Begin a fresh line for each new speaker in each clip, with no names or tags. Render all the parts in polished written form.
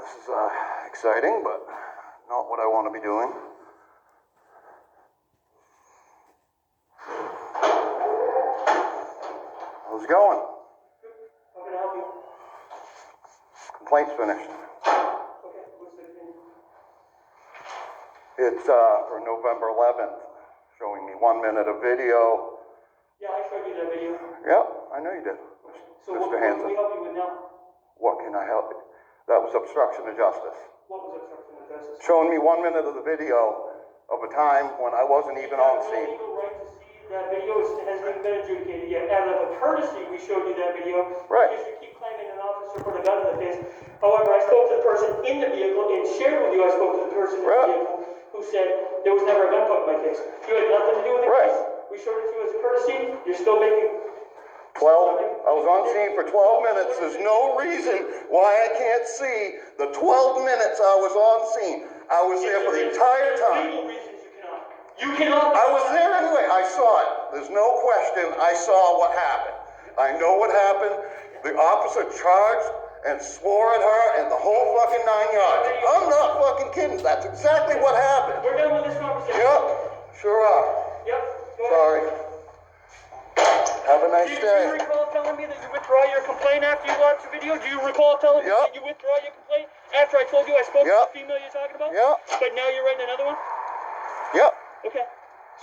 This is exciting, but not what I want to be doing. How's it going?
How can I help you?
Complaint's finished.
Okay, what's the thing?
It's for November 11th, showing me 1 minute of video.
Yeah, I showed you that video.
Yeah, I know you did,
So
Mr.
what can
Hansen.
we help you with now?
What can I help you? That was obstruction of justice.
What was obstruction of justice?
Showing me 1 minute of the video of a time when I wasn't even on scene.
You have no legal right to see that video. It hasn't even been adjudicated yet. Out of a courtesy, we showed you that video.
Right.
Because you keep claiming an officer put a gun in the face. However, I spoke to the person in the vehicle and shared with you I spoke to the person in the vehicle who said there was never a gun put in my face. You had nothing to do with the case. We showed it to you as a courtesy. You're still making...
I was on scene for 12 minutes. There's no reason why I can't see the 12 minutes I was on scene. I was there for the entire time.
Legal reasons you cannot. You cannot.
I was there anyway. I saw it. There's no question. I saw what happened. I know what happened. The officer charged and swore at her and the whole fucking 9 yards. I'm not fucking kidding. That's exactly what happened.
We're done with this conversation.
Yep, sure are.
Yep.
Sorry. Have a nice
Do
day.
you recall telling me that you withdraw your complaint after you watched the video? Do you recall telling me that you withdraw your complaint after I told you I spoke to the female you're talking about?
Yeah.
But now you're writing another one?
Yep.
Okay.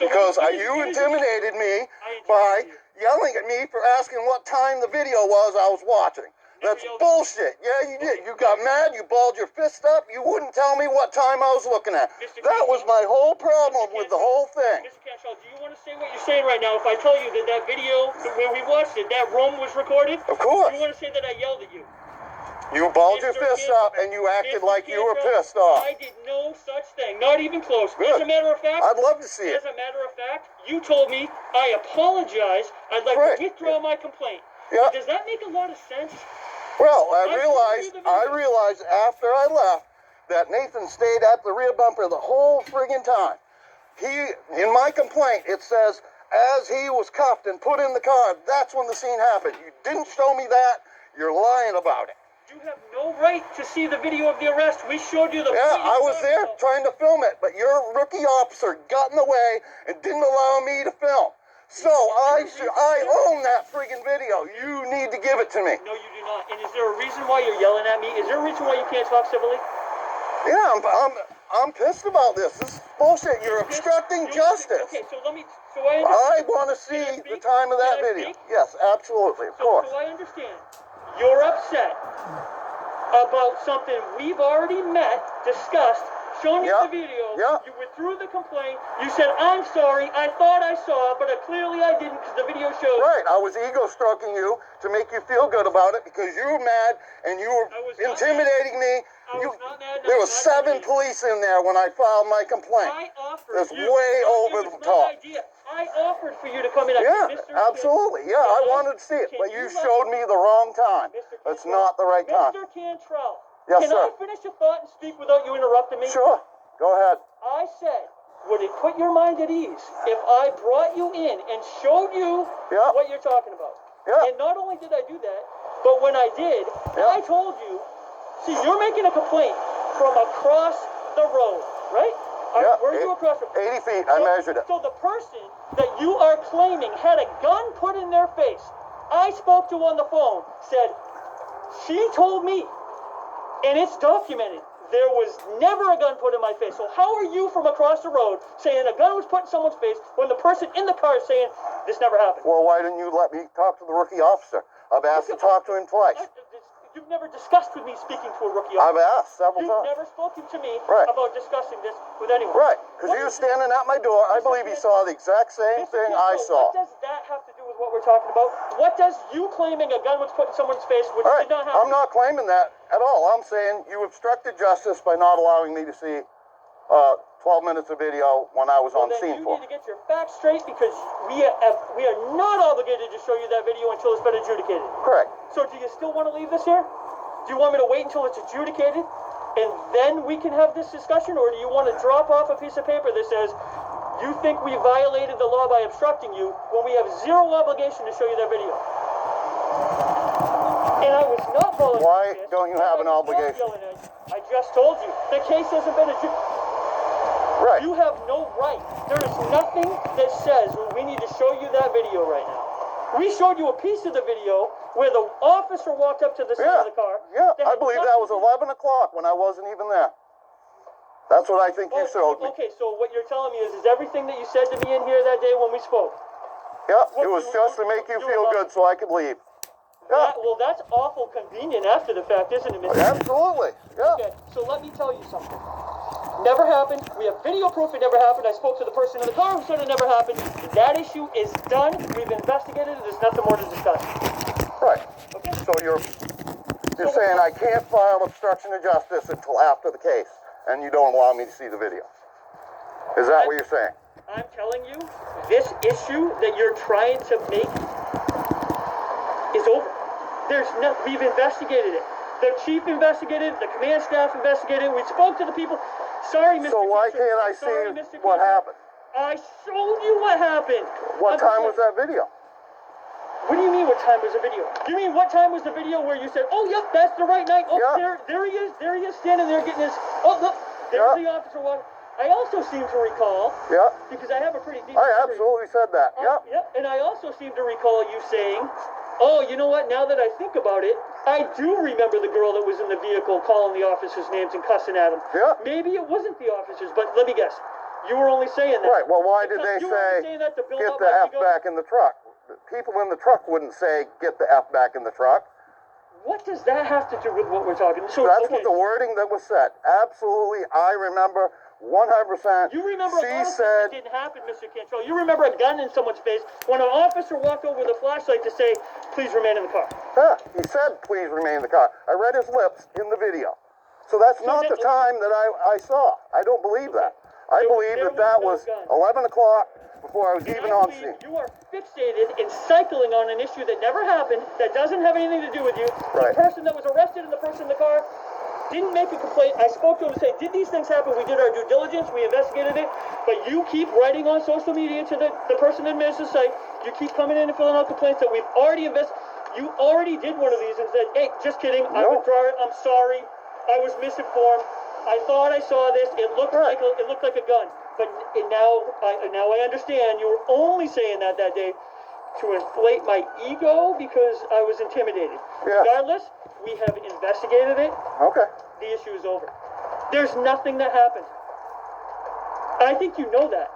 So
Because you intimidated me by yelling at me for asking what time the video was I was watching. That's bullshit. Yeah, you did. You got mad, you balled your fist up, you wouldn't tell me what time I was looking at. That was my whole problem with the whole thing.
Mr. Cantrell, do you want to say what you're saying right now? If I tell you that that video, where we watched it, that room was recorded?
Of course.
Do you want to say that I yelled at you?
You balled your fist up and you acted like you were pissed off.
I did no such thing. Not even close.
Good.
As a matter of fact,
I'd love to see it.
As a matter of fact, you told me I apologize. I'd like to withdraw my complaint.
Yeah.
Does that make a lot of sense?
Well, I realized after I left that Nathan stayed at the rear bumper the whole friggin' time. In my complaint, it says, as he was cuffed and put in the car, that's when the scene happened. You didn't show me that. You're lying about it.
You have no right to see the video of the arrest. We showed you the
Yeah, I was there trying to film it, but your rookie officer got in the way and didn't allow me to film. So I own that friggin' video. You need to give it to me.
No, you do not. And is there a reason why you're yelling at me? Is there a reason why you can't talk civilly?
Yeah, I'm pissed about this. This is bullshit. You're obstructing justice.
Okay, so
I want to see the time of that video. Yes, absolutely, of course.
So I understand. You're upset about something we've already met, discussed, shown you the video. You withdrew the complaint. You said, I'm sorry, I thought I saw it, but clearly I didn't because the video showed.
Right, I was ego stroking you to make you feel good about it because you were mad and you were intimidating me. There were 7 police in there when I filed my complaint. That's way over the top.
I offered for you to come in.
Yeah, absolutely. Yeah, I wanted to see it, but you showed me the wrong time. That's not the right time.
Mr. Cantrell,
yes,
can I finish a thought and speak without you interrupting me?
Sure. Go ahead.
I said, would it put your mind at ease if I brought you in and showed you what you're talking about?
Yeah.
And not only did I do that, but when I did, I told you, see, you're making a complaint from across the road, right? Where are you across the road?
80 feet, I measured it.
So the person that you are claiming had a gun put in their face, I spoke to on the phone, said, she told me, and it's documented, there was never a gun put in my face. So how are you from across the road saying a gun was put in someone's face when the person in the car is saying this never happened?
Well, why didn't you let me talk to the rookie officer? I've asked to talk to him twice.
You've never discussed with me speaking to a rookie officer.
I've asked several times.
You've never spoken to me about discussing this with anyone.
Right, because he was standing at my door. I believe he saw the exact same thing I saw.
What does that have to do with what we're talking about? What does you claiming a gun was put in someone's face, which did not happen?
I'm not claiming that at all. I'm saying you obstructed justice by not allowing me to see 12 minutes of video when I was on scene for.
You need to get your facts straight because we are not obligated to show you that video until it's been adjudicated.
Correct.
So do you still want to leave this here? Do you want me to wait until it's adjudicated and then we can have this discussion, or do you want to drop off a piece of paper that says you think we violated the law by obstructing you when we have zero obligation to show you that video? And I was not following.
Why
this.
don't you have an obligation?
I just told you. The case hasn't been adjudicated.
Right.
You have no right. There is nothing that says we need to show you that video right now. We showed you a piece of the video where the officer walked up to the side of the car.
Yeah, I believe that was 11 o'clock when I wasn't even there. That's what I think you showed me.
Okay, so what you're telling me is everything that you said to me in here that day when we spoke.
Yeah, it was just to make you feel good so I could leave. Yeah.
Well, that's awful convenient after the fact, isn't it, Mr.
Absolutely, yeah.
Okay, so let me tell you something. Never happened. We have video proof it never happened. I spoke to the person in the car who said it never happened. That issue is done. We've investigated it. There's nothing more to discuss.
Right.
Okay.
So you're saying I can't file obstruction of justice until after the case, and you don't allow me to see the video. Is that what you're saying?
I'm telling you, this issue that you're trying to make is over. We've investigated it. The chief investigated it. The command staff investigated it. We spoke to the people. Sorry, Mr.
So why
Kitchen.
can't I
Sorry,
see
Mr.
what
Kitchen.
happened?
I showed you what happened.
What time was that video?
What do you mean what time was the video? You mean what time was the video where you said, oh, yep, that's the right night. Oh,
Yeah.
there he is. There he is standing there getting his, oh, look, there's the officer walking. I also seem to recall, because I have a pretty deep
I
memory.
absolutely said that.
Yep. And I also seem to recall you saying, oh, you know what, now that I think about it, I do remember the girl that was in the vehicle calling the officers' names and cussing at them.
Yeah.
Maybe it wasn't the officers, but let me guess. You were only saying that.
Right, well, why did they
You were
say,
only saying that to build
get
up
the
my
F
ego?
back in the truck? The people in the truck wouldn't say, get the F back in the truck.
What does that have to do with what we're talking? So
That's
okay.
what the wording that was said. Absolutely, I remember 100%.
You remember
She
a lot of
said,
things that didn't happen, Mr. Cantrell. You remember a gun in someone's face when an officer walked over with a flashlight to say, please remain in the car.
yeah, he said, please remain in the car. I read his lips in the video. So that's not the time that I saw. I don't believe that. I believe that was 11 o'clock before I was even on scene.
You are fixated in cycling on an issue that never happened, that doesn't have anything to do with you.
Right.
The person that was arrested and the person in the car didn't make a complaint. I spoke to him and said, did these things happen? We did our due diligence. We investigated it. But you keep writing on social media to the person that administers the site. You keep coming in and filling out complaints that we've already investigated. You already did one of these and said, hey, just kidding. I withdraw it. I'm sorry. I was misinformed. I thought I saw this. It looked like a gun. But now I understand you were only saying that day to inflate my ego because I was intimidated.
Yeah.
Regardless, we have investigated it.
Okay.
The issue is over. There's nothing that happened. I think you know that.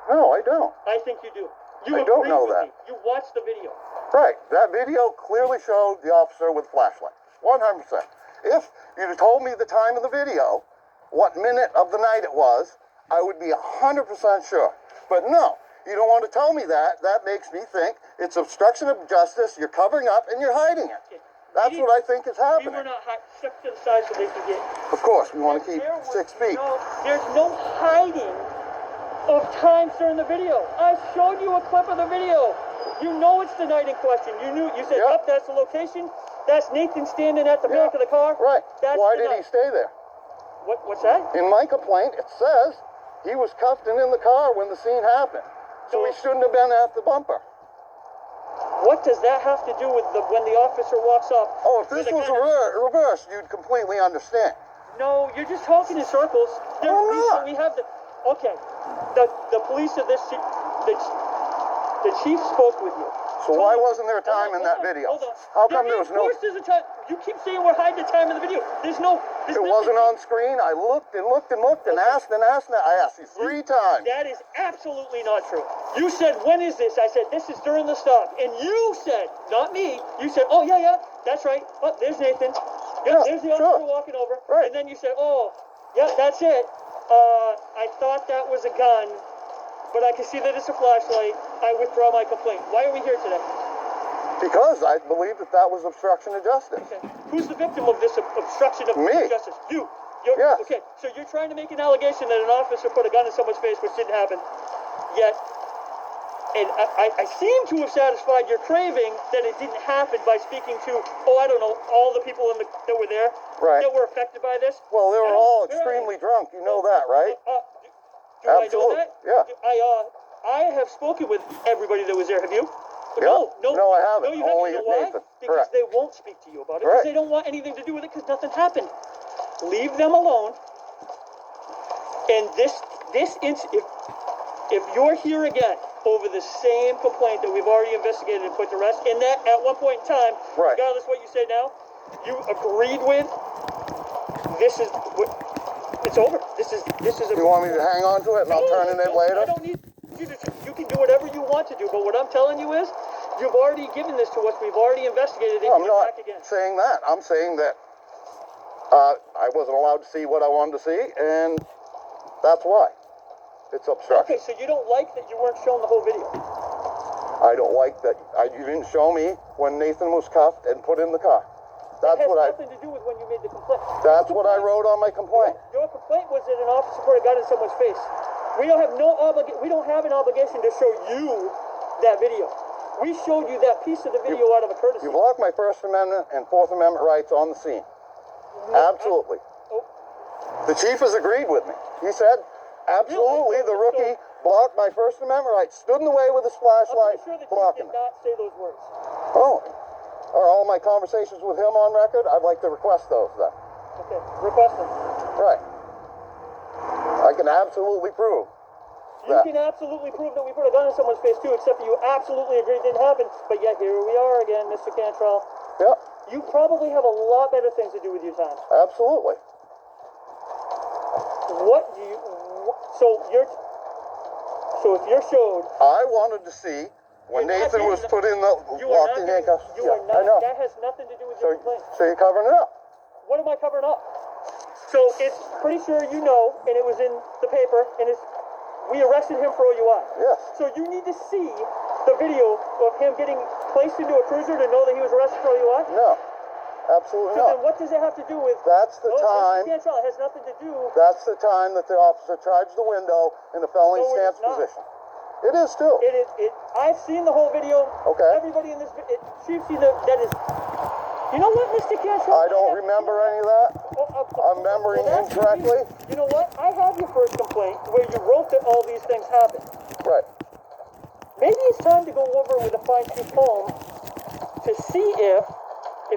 No, I don't.
I think you do.
I don't know that.
Me. You watched the video.
Right. That video clearly showed the officer with flashlight. 100%. If you'd have told me the time of the video, what minute of the night it was, I would be 100% sure. But no, you don't want to tell me that. That makes me think it's obstruction of justice, you're covering up, and you're hiding it.
Okay.
That's what I think is happening.
We were not stuck to the side so they could get...
Of course, we want to keep 6 feet.
There's no hiding of times during the video. I showed you a clip of the video. You know it's the night in question. You said,
Yep.
That's the location. That's Nathan standing at the back of the car.
Right.
That's
Why
the
did he
night.
stay there?
What's that?
In my complaint, it says he was cuffed and in the car when the scene happened. So he shouldn't have been at the bumper.
What does that have to do with when the officer walks up?
Oh, if this was reverse, you'd completely understand.
No, you're just talking in circles.
not.
We have the police of this, the chief spoke with you.
So why wasn't there time in that video?
Hold on.
How come there was no...
Of course there's a time. You keep saying we're hiding the time in the video. There's no...
It wasn't on screen. I looked and looked and looked and asked and asked. I asked you 3 times.
That is absolutely not true. You said, when is this? I said, this is during the stop. And you said, not me, you said, oh, yeah, that's right. Oh, there's Nathan. Yeah, there's the officer walking over.
Right.
And then you said, oh, yeah, that's it. I thought that was a gun, but I can see that it's a flashlight. I withdraw my complaint. Why are we here today?
Because I believe that was obstruction of justice.
Okay. Who's the victim of this obstruction of
Me.
justice? You.
Yes.
Okay, so you're trying to make an allegation that an officer put a gun in someone's face, which didn't happen. Yet, and I seem to have satisfied your craving that it didn't happen by speaking to, all the people that were there that were affected by this.
Well, they were all extremely drunk. You know that, right?
Do
Absolutely.
I know that?
Yeah.
I have spoken with everybody that was there. Have you? No,
I haven't.
No, you
Only
haven't. You know why?
Nathan.
Because
Correct.
they won't speak to you about it.
Correct.
Because they don't want anything to do with it because nothing happened. Leave them alone. And if you're here again over the same complaint that we've already investigated and put to rest, and that at one point in time,
Right.
regardless of what you say now, you agreed with, it's over. This is a.
You want me to hang on to it and I'll turn it in later?
I don't need you to. You can do whatever you want to do, but what I'm telling you is, you've already given this to us. We've already investigated it.
I'm
You're
not
back again.
saying that. I'm saying that I wasn't allowed to see what I wanted to see, and that's why. It's obstruction.
Okay, so you don't like that you weren't shown the whole video.
I don't like that you didn't show me when Nathan was cuffed and put in the car. That's
That
what
has nothing to do with when you made the complaint.
That's what I wrote on my complaint.
Your complaint was that an officer put a gun in someone's face. We don't have we don't have an obligation to show you that video. We showed you that piece of the video out of a courtesy.
You blocked my First Amendment and Fourth Amendment rights on the scene. Absolutely. The chief has agreed with me. He said, absolutely, the rookie blocked my First Amendment rights, stood in the way with his flashlight,
I'm pretty sure the
blocking
chief did not say those words.
Oh. Are all my conversations with him on record? I'd like to request those then.
Okay, request them.
Right. I can absolutely prove
You can absolutely prove that we put a gun in someone's face too, except for you absolutely agreed it didn't happen. But yet here we are again, Mr. Cantrell.
Yeah,
You probably have a lot better things to do with your time.
absolutely.
What do you? So if you're showed.
I wanted to see when Nathan was put in the locked in handcuffs.
You are not.
I know.
That has nothing to do with your complaint.
So you're covering it up.
What am I covering up? So it's pretty sure you know, and it was in the paper, and we arrested him for OUI.
Yes.
So you need to see the video of him getting placed into a cruiser to know that he was arrested for OUI?
No. Absolutely
So
not.
then what does it have to do with...
That's the time.
You can't tell. It has nothing to do...
That's the time that the officer charged the window in the felony
No,
stance
it's not.
position. It is too.
It is. I've seen the whole video.
Okay.
Everybody in this... Chief, see that is... You know what, Mr. Cantrell?
I don't remember any of that. I'm remembering incorrectly.
You know what? I have your first complaint where you wrote that all these things happened.
Right.
Maybe it's time to go over with a fine-tooth comb to see if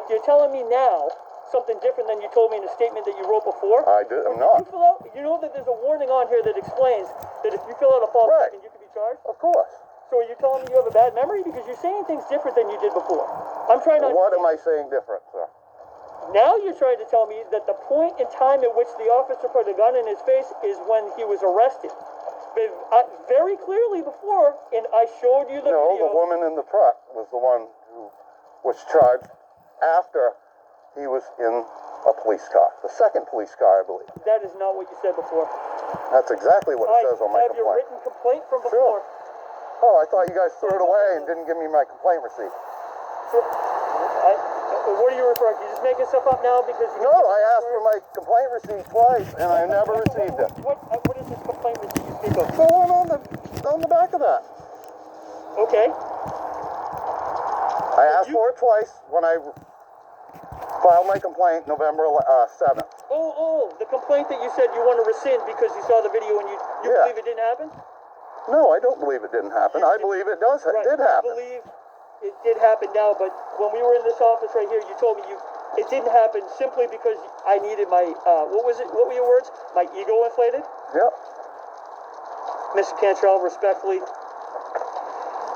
you're telling me now something different than you told me in a statement that you wrote before.
I'm not.
You know that there's a warning on here that explains that if you fill out a false statement, you can be charged?
Of course.
So are you telling me you have a bad memory? Because you're saying things different than you did before. I'm trying to...
What am I saying different, sir?
Now you're trying to tell me that the point in time at which the officer put a gun in his face is when he was arrested. But very clearly before, and I showed you the video...
No, the woman in the truck was the one who was charged after he was in a police car. The second police car, I believe.
That is not what you said before.
That's exactly what it says on my
I have your
complaint.
written complaint from
Sure.
before.
Oh, I thought you guys threw it away and didn't give me my complaint receipt.
What are you referring to? You're just making stuff up now because...
No, I asked for my complaint receipt twice and I never received it.
What is this complaint receipt you speak of?
The one on the back of that.
Okay.
I asked for it twice when I filed my complaint November 7th.
Oh, the complaint that you said you want to rescind because you saw the video and you believe it didn't happen?
No, I don't believe it didn't happen. I believe it did happen.
I believe it did happen now, but when we were in this office right here, you told me it didn't happen simply because I needed my, what was it? What were your words? My ego inflated?
Yep.
Mr. Cantrell, respectfully,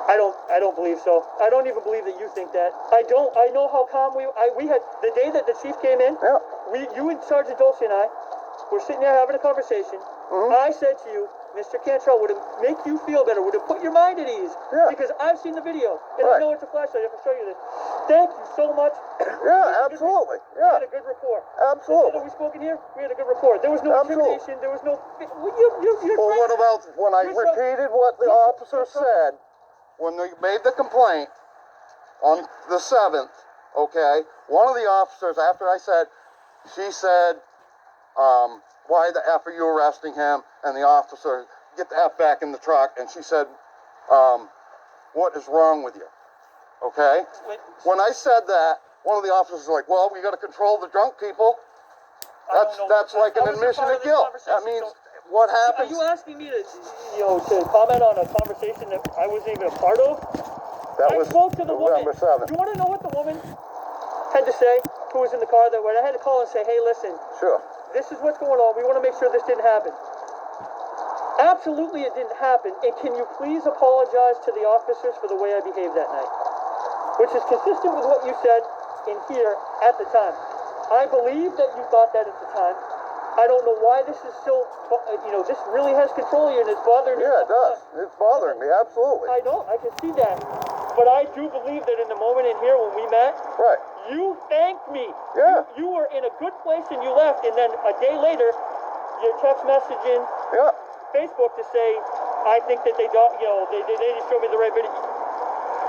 I don't believe so. I don't even believe that you think that. I know how calm we had, the day that the chief came in, you and Sergeant Dulce and I were sitting there having a conversation. Mm-hmm. I said to you, Mr. Cantrell, would it make you feel better? Would it put your mind at ease?
Yeah.
Because I've seen the video, and I know it's a flashlight. I can show you this. Thank you so much.
Yeah, absolutely.
We had a good rapport.
Absolutely.
We spoke in here. We had a good rapport. There was no intimidation. There was no...
Well, what about when I repeated what the officer said when they made the complaint on the 7th, okay? One of the officers, after I said, she said, why the F are you arresting him? And the officer, get the F back in the truck. And she said, what is wrong with you? Okay? When I said that, one of the officers was like, well, we got to control the drunk people. That's like an admission of guilt. That means what happens.
Are you asking me to comment on a conversation that I wasn't even a part of?
That
I
was
spoke to the woman.
November 7th.
You want to know what the woman had to say? Who was in the car that when I had to call and say, hey, listen,
Sure.
this is what's going on. We want to make sure this didn't happen. Absolutely it didn't happen. And can you please apologize to the officers for the way I behaved that night? Which is consistent with what you said in here at the time. I believe that you thought that at the time. I don't know why this is still, this really has control of you and it's bothering you.
Yeah, it does. It's bothering me, absolutely.
I know, I can see that. But I do believe that in the moment in here when we met,
Right.
you thanked me.
Yeah.
You were in a good place and you left, and then a day later, you're text messaging
Yeah.
Facebook to say, I think that they just showed me the right video.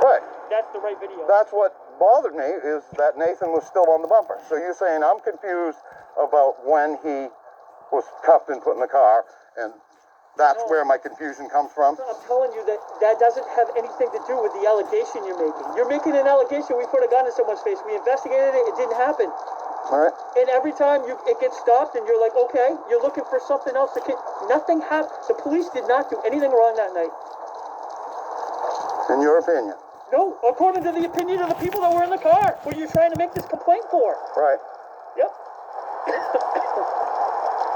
Right.
That's the right video.
That's what bothered me, is that Nathan was still on the bumper. So you're saying I'm confused about when he was cuffed and put in the car, and that's
No.
where my confusion comes from?
I'm telling you that doesn't have anything to do with the allegation you're making. You're making an allegation. We put a gun in someone's face. We investigated it. It didn't happen.
All right.
And every time it gets stopped and you're like, okay, you're looking for something else. Nothing happened. The police did not do anything wrong that night.
In your opinion?
No, according to the opinion of the people that were in the car, who you're trying to make this complaint for.
Right.
Yep.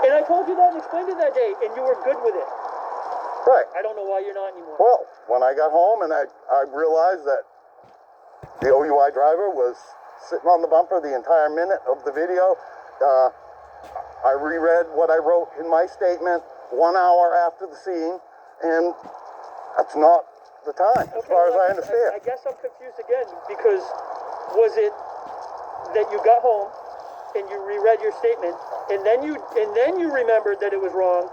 And I told you that and explained it that day, and you were good with it.
Right.
I don't know why you're not anymore.
Well, when I got home and I realized that the OUI driver was sitting on the bumper the entire minute of the video, I reread what I wrote in my statement 1 hour after the scene, and that's not the time, as far as I understand.
I guess I'm confused again, because was it that you got home and you reread your statement, and then you remembered that it was wrong,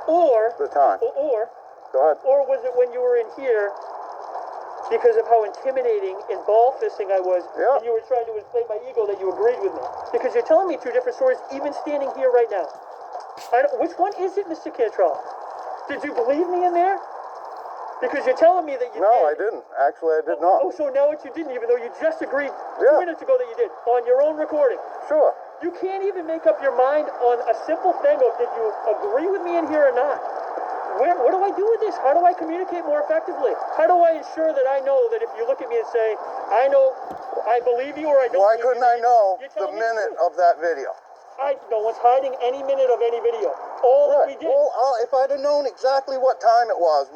or
The time.
or
Go ahead.
or was it when you were in here because of how intimidating and ball fisting I was,
Yeah.
and you were trying to inflate my ego that you agreed with me? Because you're telling me two different stories, even standing here right now. Which one is it, Mr. Cantrell? Did you believe me in there? Because you're telling me that you
No,
did.
I didn't. Actually, I did
Oh,
not.
so now what you didn't, even though you just agreed
Yeah.
2 minutes ago that you did, on your own recording.
Sure.
You can't even make up your mind on a simple thing of did you agree with me in here or not? What do I do with this? How do I communicate more effectively? How do I ensure that I know that if you look at me and say, I know, I believe you or I don't
Why
believe
couldn't
you,
I know
you're
the
telling me the
minute
truth.
of that video?
No one's hiding any minute of any video. All that we
Right.
did.
Well, if I'd have known exactly what time it was,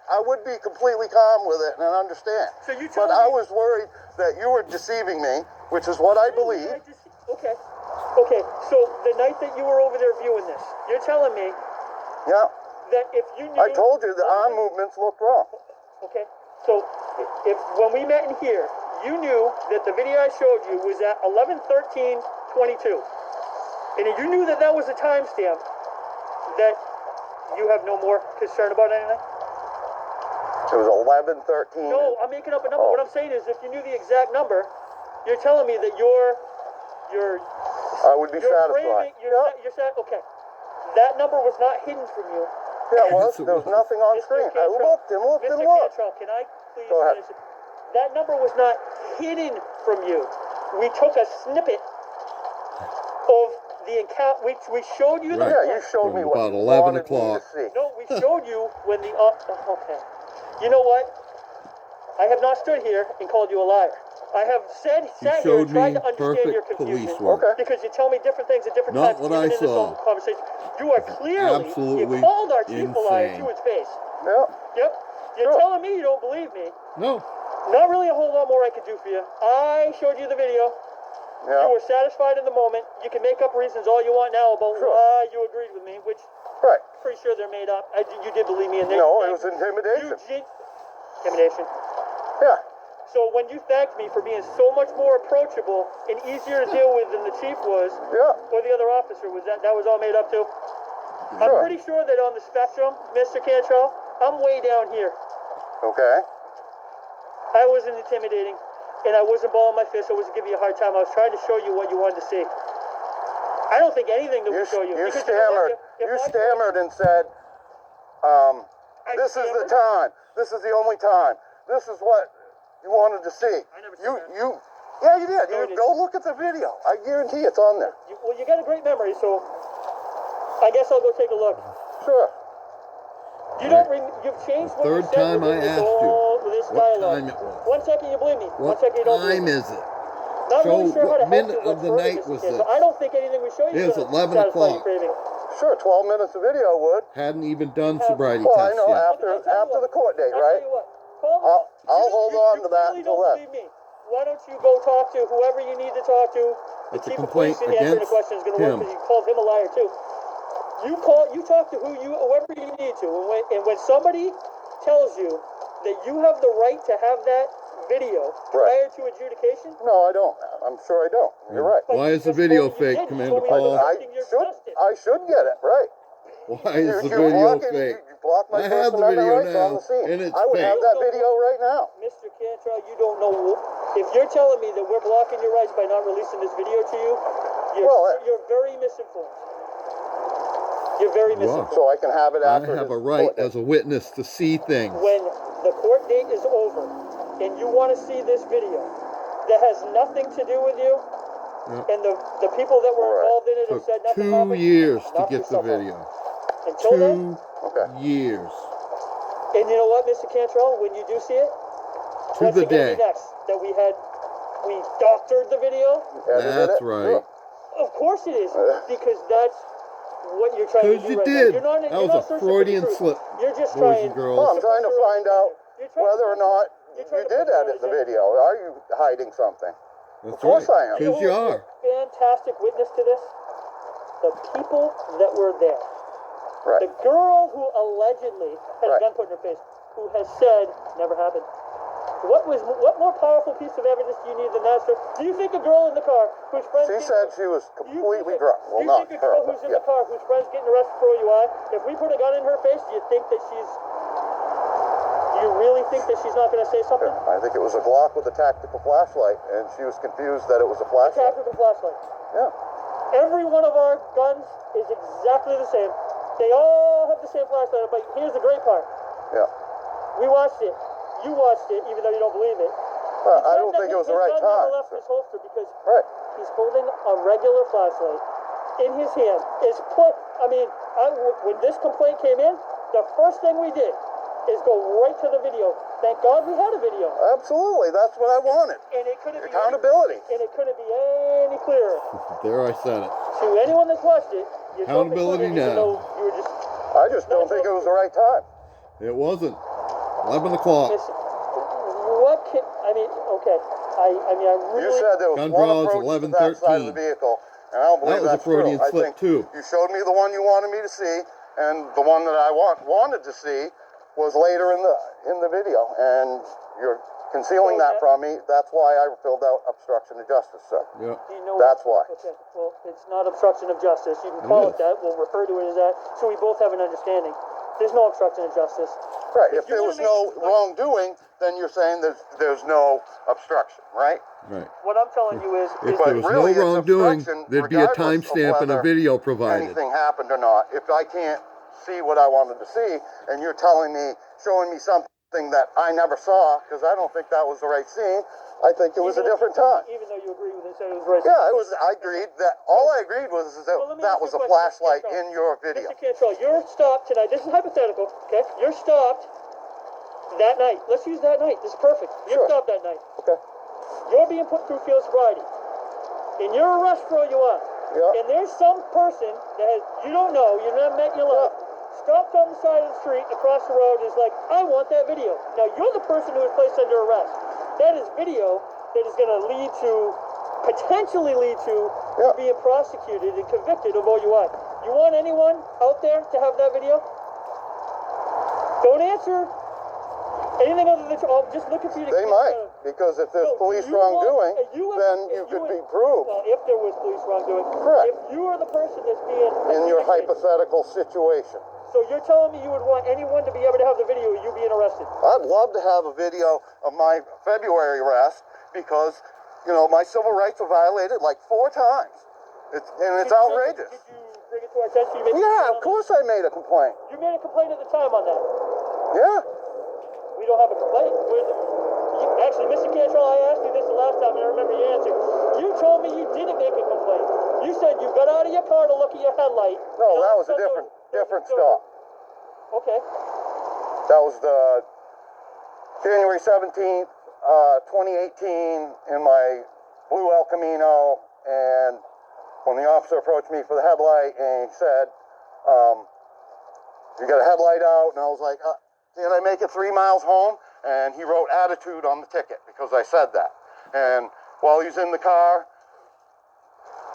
I would be completely calm with it and understand.
So you
But
tell
I
me-
was worried that you were deceiving me, which is what I believe.
Okay. Okay. So the night that you were over there viewing this, you're telling me
Yeah.
that if you knew.
I told you the arm movements looked wrong.
Okay. So if when we met in here, you knew that the video I showed you was at 11:13:22, and you knew that that was a timestamp, that you have no more concern about anything.
It was 11:13.
No, I'm making up a number.
Oh.
What I'm saying is, if you knew the exact number, you're telling me that you're
I would be satisfied.
framing,
Yeah.
you're saying, okay, that number was not hidden from you.
Yeah, it was. There was nothing on
Mr.
screen. I
Cantrell,
looked and looked and
Mr.
looked.
Cantrell, can I please
Go ahead.
finish it? That number was not hidden from you. We took a snippet of the encounter. We showed you the
Right.
Yeah,
clip.
you showed me
From
what
about
you
11
wanted me to
o'clock.
see.
No, we showed you when the okay. You know what? I have not stood here and called you a liar. I have sat
You
here and
showed
tried
me
to understand your
perfect
confusion.
police work.
Okay.
Because you tell me different things at different
Not
times,
what
even
I
in this
saw.
own conversation. You are clearly,
Absolutely
you called our chief a liar
insane.
to his face.
Yeah.
Yep. You're
Sure.
telling me you don't believe me.
No.
Not really a whole lot more I could do for you. I showed you the video.
Yeah.
You were satisfied in the moment. You can make up reasons all you want now about
Sure.
why you agreed with me, which
Right.
I'm pretty sure they're made up. You did believe me in there.
No, it was intimidation.
Intimidation.
Yeah.
So when you thanked me for being so much more approachable and easier to deal with than the chief was,
Yeah.
or the other officer, was that was all made up too?
Sure.
I'm pretty sure that on the spectrum, Mr. Cantrell, I'm way down here.
Okay.
I wasn't intimidating, and I wasn't balling my fist. I wasn't giving you a hard time. I was trying to show you what you wanted to see. I don't think anything that we show you.
You
because you know what?
stammered.
If
You
I-
stammered and said, "This is the
stammered?
time. This is the only time. This is what you wanted to see."
I never said that.
Yeah, you did.
No, I
You
didn't.
go look at the video. I guarantee it's on there.
Well, you got a great memory, so I guess I'll go take a look.
Sure.
You don't. You've changed what you
Third
said
time
within
I
this
asked you.
whole- this
what
dialogue.
time it was.
1 second, you believe me. 1
What
second, you don't believe
time
me.
is it?
Not
Show
really sure how
what
to help
minute
you
of the
much further,
night
Mr.
was
Kid.
this?
So I don't think anything we show you
It
is
is
going to
11
satisfy your
o'clock.
craving.
Sure, 12 minutes of video would.
Hadn't even done
Have-
sobriety
Well, I
tests
know
yet.
after the court date,
I
right?
tell you what. Call
I'll hold on to that
you
until
don't
then.
believe me. Why don't you go talk to whoever you need to talk to? The
It's a
chief of
complaint
police answering the
against
question is going to work
him.
because you called him a liar too. You talk to whoever you need to, and when somebody tells you that you have the right to have that video prior to adjudication.
No, I don't. I'm sure I don't. You're right.
Why is the video fake, Commander Paul?
I should get it, right.
Why is the
You're
video
blocking,
fake?
you block my
I
First
have the
Amendment
video
rights on
now,
the scene.
and it's
I would
fake.
have that video right now.
Mr. Cantrell, you don't know. If you're telling me that we're blocking your rights by not releasing this video to you, you're very misinformed. You're very misinformed.
So I can have it
I
after
have
his
a right
court date.
as a witness to see things.
When the court date is over and you want to see this video that has nothing to do with you, and the people that were involved in it have
Took
said nothing
2 years to
knock
get the
yourself out.
video.
Until then,
2 years.
and you know what, Mr. Cantrell, when you do see it,
To
what's
the
it gonna
day.
be next? That we doctored the video?
That's right.
Of course it is, because that's what you're trying to
Because
do
you
right
did.
now.
That was a Freudian slip,
You're just
boys
trying.
and girls.
Well, I'm trying to find out whether or not you did edit the video. Are you hiding something?
That's
Of course
right.
I am.
Because you are.
Fantastic witness to this. The people that were there.
Right.
The girl who allegedly had a gun put in her face, who has said never happened. What more powerful piece of evidence do you need than that, sir? Do you think a girl in the car whose friends
She said she was completely drunk. Well,
do you
not
think a
her,
girl
but
who's in the car whose friends getting arrested for OUI, if we put a gun in her face, do you think that she's? Do you really think that she's not going to say something?
I think it was a Glock with a tactical flashlight, and she was confused that it was a flashlight.
Tactical flashlight.
Yeah.
Every one of our guns is exactly the same. They all have the same flashlight, but here's the great part.
Yeah.
We watched it. You watched it, even though you don't believe it.
I don't think it was the right time.
Left his holster because
Right.
he's holding a regular flashlight in his hand. When this complaint came in, the first thing we did is go right to the video. Thank God we had a video.
Absolutely. That's what I wanted.
And it couldn't be
Accountability.
and it couldn't be any clearer.
There I said it.
To anyone that's watched it, you're
Accountability
even though
now.
you were just
I just don't think it was the right time.
It wasn't. 11 o'clock.
Listen, what can I mean? Okay, I really.
You said there was
Gun
one
draws,
approach to that side of the
11:13.
vehicle, and I don't believe
That was a
that's
Freudian
true. I
slip,
think
too.
you showed me the one you wanted me to see, and the one that I wanted to see was later in the video, and you're concealing that from me. That's why I filled out obstruction of justice, sir.
Yeah.
You know
That's why.
Okay, well, it's not obstruction of justice. You can call it that. We'll refer to it as that, so we both have an understanding. There's no obstruction of justice.
Right. If there was no wrongdoing, then you're saying there's no obstruction, right?
Right.
What I'm telling you is
If
But
there was
really,
no
it's
wrongdoing,
obstruction
there'd be a
regardless of
timestamp and a
whether
video provided.
anything happened or not. If I can't see what I wanted to see, and you're showing me something that I never saw, because I don't think that was the right scene, I think it was a different time.
Even though you agree with it, said it was right.
Yeah, it was. I agreed that. All I agreed was that
Well, let me
that
ask
was
you
a
a question,
flashlight
Mr.
in your video.
Mr. Cantrell, you're stopped tonight. This is hypothetical, okay? You're stopped that night. Let's use that night. This is perfect. You're stopped that night.
Okay.
You're being put through field sobriety. And you're arrested for OUI.
Yeah.
And there's some person that you don't know, you've never met in your life, stopped on the side of the street across the road and is like, I want that video. Now, you're the person who was placed under arrest. That is video that is going to potentially lead to being prosecuted and convicted of OUI. You want anyone out there to have that video? Don't answer anything other than, just looking for you to
They might, because if there's police wrongdoing, then you could be proved.
Well, if there was police wrongdoing,
Correct.
if you are the person that's being
In your
adjudicated,
hypothetical situation.
so you're telling me you would want anyone to be able to have the video of you being arrested?
I'd love to have a video of my February arrest because, my civil rights were violated like 4 times. It's outrageous.
Did you bring it to our attention?
Yeah, of course I made a complaint.
You made a complaint at the time on that.
Yeah.
We don't have a complaint. Actually, Mr. Cantrell, I asked you this the last time, and I remember your answer. You told me you didn't make a complaint. You said you got out of your car to look at your headlight.
No, that was a different stop.
Okay.
That was the January 17th, 2018, in my blue El Camino, and when the officer approached me for the headlight, and he said, you got a headlight out, and I was like, did I make it 3 miles home? And he wrote attitude on the ticket because I said that. And while he's in the car,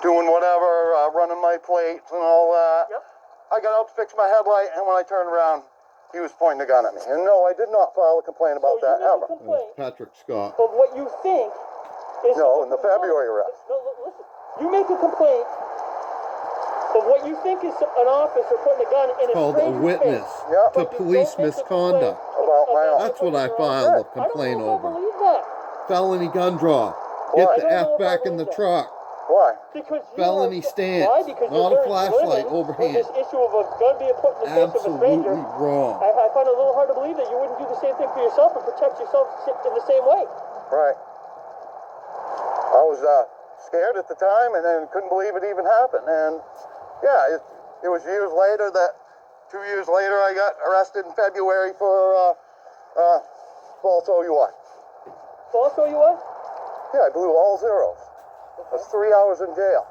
doing whatever, running my plates and all that,
Yep.
I got out to fix my headlight, and when I turned around, he was pointing a gun at me. And no, I did not file a complaint about
So you
that
make a
ever.
complaint
Patrick Scott.
of what you think is...
No, in the February arrest.
No, listen. You make a complaint of what you think is an officer putting a gun in a
Called a
stranger's
witness
face.
Yeah.
to
But you
police
don't make a
misconduct.
complaint
About my own.
That's what I filed a complaint
I don't know if I
over.
believe that.
Felony gun draw.
Why?
Get
I
the
don't know
F
if I
back in
believe
the
that.
truck.
Why?
Because you
Felony
are,
stance,
Why? Because
not
you're
a flashlight
driven
overhand.
with this issue of a gun being put in the face of a stranger.
Absolutely wrong.
I find it a little hard to believe that you wouldn't do the same thing for yourself and protect yourself in the same way.
Right. I was scared at the time, and then couldn't believe it even happened. And yeah, it was years later that, 2 years later, I got arrested in February for false OUI.
False OUI?
Yeah, I blew all zeros. I was 3 hours in jail.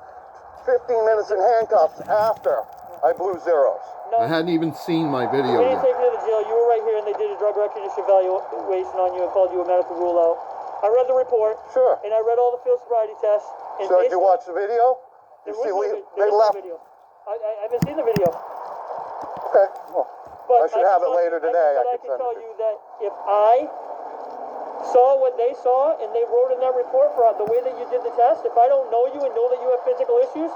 15 minutes in handcuffs after I blew zeros.
No.
I hadn't even seen my
You
video
didn't
yet.
take me to the jail. You were right here, and they did a drug recognition evaluation on you and called you a medical rule out. I read the report.
Sure.
And I read all the field sobriety tests. And
So did you watch the video?
There
You
was
see,
there
they
was no
left.
video. I haven't seen the video.
Okay. Well,
But
I should have it
can tell
later
you-
today.
But
I
I
could
can
send
tell
it to
you that if I saw what they saw and they wrote in that report for the way that you did the test, if I don't know you and know that you have physical issues,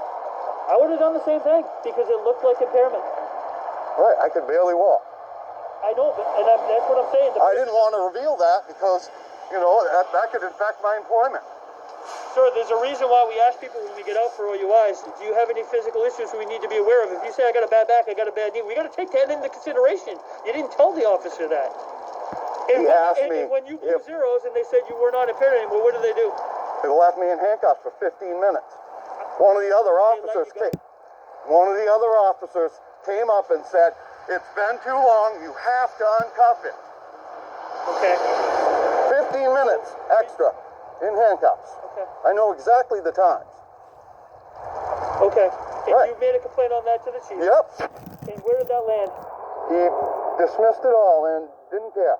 I would have done the same thing because it looked like impairment.
Right. I could barely walk.
I know, but that's what I'm saying.
I didn't want to reveal that because, you know, that could affect my employment.
Sir, there's a reason why we ask people when we get out for OUIs, do you have any physical issues we need to be aware of? If you say I got a bad back, I got a bad knee, we got to take that into consideration. You didn't tell the officer that. And
He asked me
and when you blew
if-
zeros and they said you were not impaired anymore, what did they do?
They left me in handcuffs for 15 minutes. One of the other officers came up and said, "It's been too long. You have to uncuff it."
Okay.
15 minutes extra in handcuffs.
Okay.
I know exactly the times.
Okay. And
Right.
you made a complaint on that to the chief.
Yep.
And where did that land?
He dismissed it all and didn't care.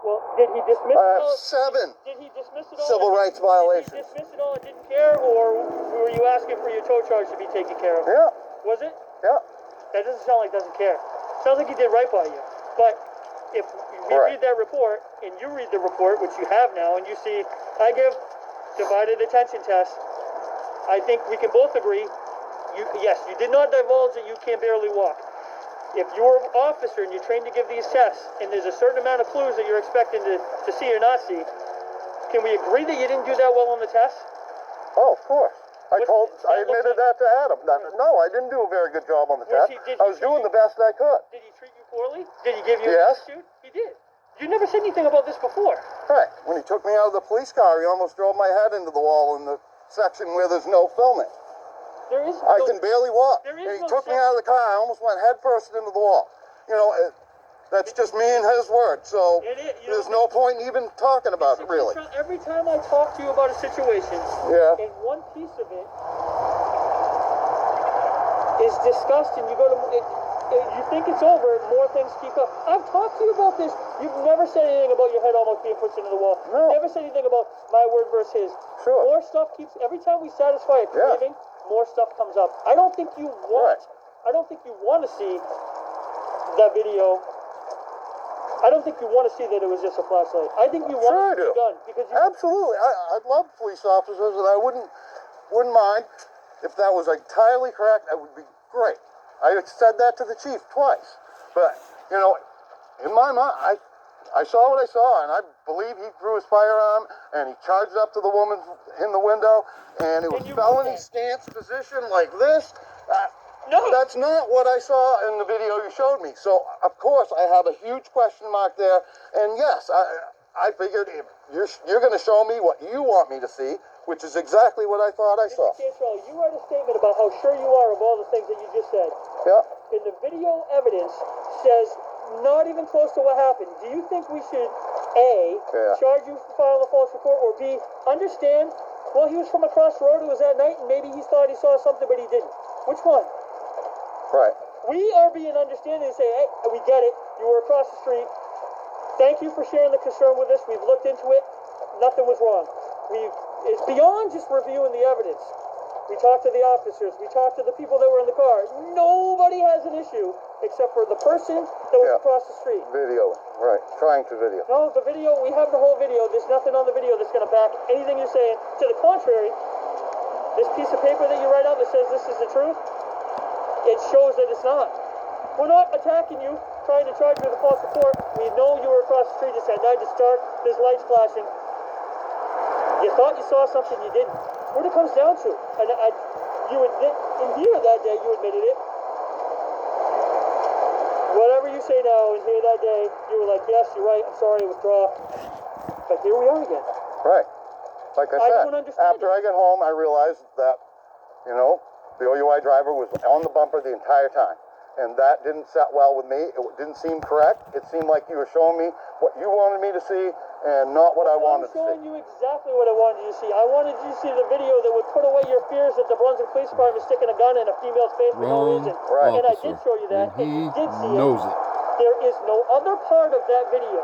Well, did he dismiss
I
it
have
all?
7
Did he dismiss it all?
civil rights violations.
Did he dismiss it all and didn't care, or were you asking for your tow charge to be taken care of?
Yeah.
Was it?
Yeah.
That doesn't sound like doesn't care. Sounds like he did right by you. But if we
Right.
read that report, and you read the report, which you have now, and you see, I give divided attention test, I think we can both agree, yes, you did not divulge that you can barely walk. If you're an officer and you're trained to give these tests, and there's a certain amount of clues that you're expecting to see or not see, can we agree that you didn't do that well on the test?
Oh, of course. I
That
admitted
looks
that to Adam. No, I didn't do a very good job on the test. I was doing the best I could.
Did he treat you poorly? Did he give you
Yes.
an attitude? He did. You never said anything about this before.
Right. When he took me out of the police car, he almost drove my head into the wall in the section where there's no filming.
There is
I
no-
can barely walk.
There is
And he
no
took me
section.
out of the car. I almost went head first into the wall. You know, that's just me and his word. So
It is, you
there's
know,
no point in even talking about it, really.
Every time I talk to you about a situation,
Yeah.
and one piece of it is discussed, and you go to, you think it's over, more things keep up. I've talked to you about this. You've never said anything about your head almost being pushed into the wall.
No.
You've never said anything about my word versus his.
Sure.
More stuff keeps, every time we satisfy a
Yeah.
craving, more stuff comes up. I don't think you want, I don't think you want to see that video. I don't think you want to see that it was just a flashlight. I think you want
Sure I
to see
do.
a gun because you,
Absolutely. I love police officers, and I wouldn't mind if that was entirely correct. That would be great. I said that to the chief twice. But, you know, in my mind, I saw what I saw, and I believe he threw his firearm, and he charged up to the woman in the window, and it was
you
felony
moved
stance position like this.
no.
That's not what I saw in the video you showed me. So, of course, I have a huge question mark there. And yes, I figured if you're going to show me what you want me to see, which is exactly what I thought I saw.
Mr. Cantrell, you wrote a statement about how sure you are of all the things that you just said.
Yeah.
And the video evidence says not even close to what happened. Do you think we should A,
Yeah.
charge you for filing a false report, or B, understand, well, he was from across the road, it was at night, and maybe he thought he saw something, but he didn't. Which one?
Right.
We are being understanding and say, hey, we get it, you were across the street. Thank you for sharing the concern with us. We've looked into it. Nothing was wrong. It's beyond just reviewing the evidence. We talked to the officers. We talked to the people that were in the car. Nobody has an issue except for the person that was across the street.
Video. Right. Trying to video.
No, the video, we have the whole video. There's nothing on the video that's going to back anything you're saying. To the contrary, this piece of paper that you write out that says this is the truth, it shows that it's not. We're not attacking you, trying to charge you with a false report. We know you were across the street. It's at night, it's dark, there's lights flashing. You thought you saw something, you didn't. What it comes down to, and you admit, in here that day, you admitted it. Whatever you say now, in here that day, you were like, yes, you're right, I'm sorry, withdraw. But here we are again.
Right. Like I said,
don't understand
after I got home, I realized that, you know, the OUI driver was on the bumper the entire time. And that didn't set well with me. It didn't seem correct. It seemed like you were showing me what you wanted me to see and not what I wanted to see.
I'm showing you exactly what I wanted you to see. I wanted you to see the video that would put away your fears that the Brunswick Police Department sticking a gun in a female's face for no
Wrong
reason.
Right.
And I did show you that,
And
and
he
you did see
knows
it.
it.
There is no other part of that video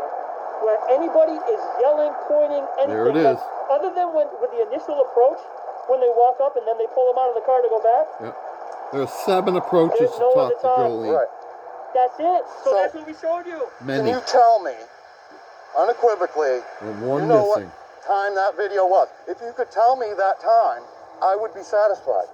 where anybody is yelling, pointing, anything.
There it is.
Other than with the initial approach, when they walk up and then they pull them out of the car to go back.
Yep. There's 7 approaches
There's
to
no
talk
other
to
time.
Jolene.
Right.
That's it. So
So-
that's what we showed you.
Can
Many.
you tell me, unequivocally,
And
you
one
know
missing.
what time that video was? If you could tell me that time, I would be satisfied.